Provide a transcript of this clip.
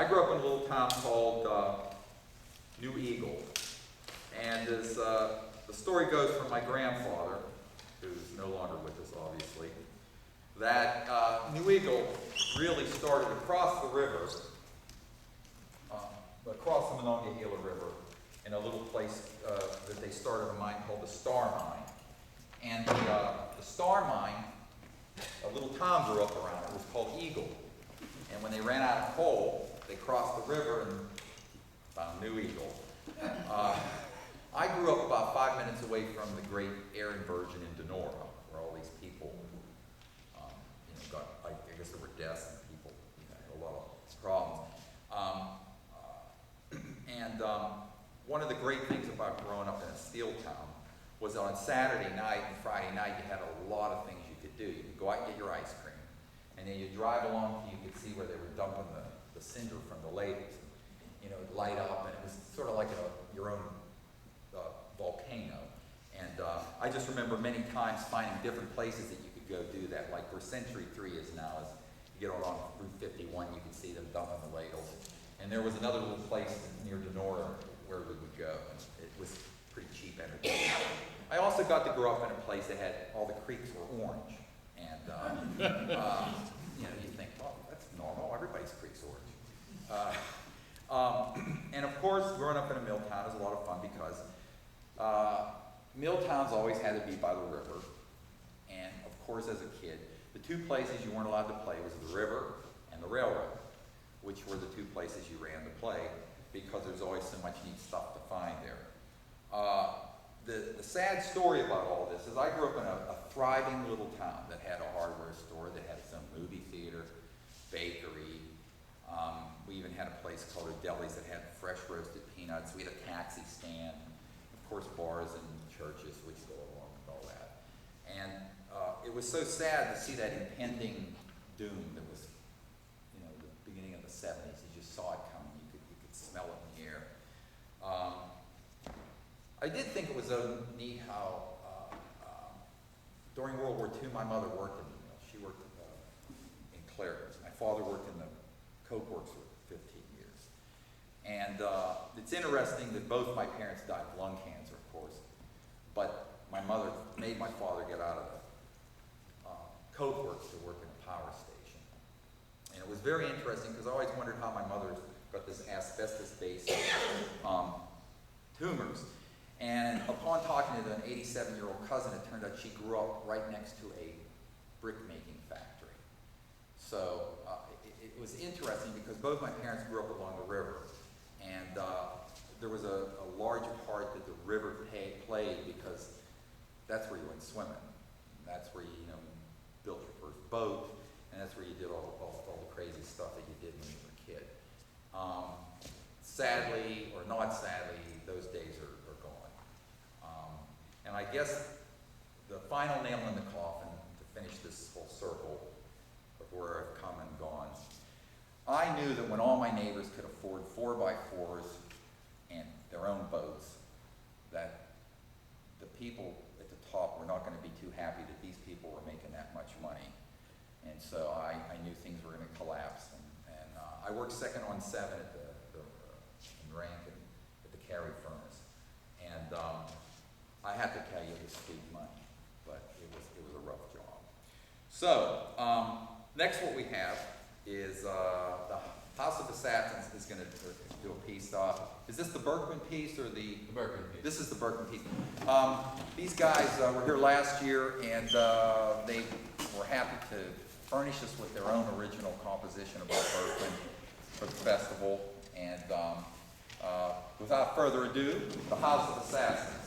I grew up in a little town called New Eagle. And as the story goes from my grandfather, who's no longer with us obviously, that New Eagle really started across the river, across the Monongahela River, in a little place that they started a mine called the Star Mine. And the Star Mine, a little town grew up around it. It was called Eagle. And when they ran out of coal, they crossed the river and found New Eagle. I grew up about 5 minutes away from the great Aryan Virgin in Denora, where all these people, got, I guess there were deaths and people had a lot of problems. One of the great things about growing up in a steel town was that on Saturday night and Friday night you had a lot of things you could do. You could go out and get your ice cream, and then you drive along till you could see where they were dumping the cinder from the ladles. It'd light up, and it was sort of like your own volcano. And I just remember many times finding different places that you could go do that, like where Century 3 is now. As you get on Route 51, you can see them dumping the ladles. And there was another little place near Denora where we would go. It was pretty cheap entertainment. I also got to grow up in a place that had all the creeks were orange. And you think, oh, that's normal. Everybody's creek's orange. And of course, growing up in a mill town is a lot of fun because mill towns always had to be by the river. And of course, as a kid, the two places you weren't allowed to play was the river and the railroad, which were the two places you ran to play because there's always so much neat stuff to find there. The sad story about all this is I grew up in a thriving little town that had a hardware store, that had its own movie theater, bakery. We even had a place called O'Delly's that had fresh roasted peanuts. We had a taxi stand, of course bars and churches which go along with all that. And it was so sad to see that impending doom that was, the beginning of the 70s. You just saw it coming. You could smell it in the air. I did think it was so neat how during World War II my mother worked in the mill. She worked in Claridge's. My father worked in the Coke Works for 15 years. And it's interesting that both my parents died of lung cancer, of course, but my mother made my father get out of the Coke Works to work in a power station. And it was very interesting because I always wondered how my mother got this asbestos-based tumors. And upon talking to an 87-year-old cousin, it turned out she grew up right next to a brick-making factory. So it was interesting because both my parents grew up along the river. And there was a large part that the river played because that's where you went swimming. That's where you built your first boat, and that's where you did all the crazy stuff that you did when you were a kid. Sadly, or not sadly, those days are gone. And I guess the final nail in the coffin to finish this whole circle of where I've come and gone, I knew that when all my neighbors could afford 4x4s and their own boats, that the people at the top were not going to be too happy that these people were making that much money. And so I knew things were going to collapse. And I worked second on 7 at in Rankin at the Cary furnace. And I had to tell you it was sweet money, but it was a rough job. So next what we have is the House of Assassins is going to do a piece. Is this the Berkman piece or the Berkman piece? This is the Berkman piece. These guys were here last year, and they were happy to furnish us with their own original composition about Berkman for the festival. And without further ado, the House of Assassins.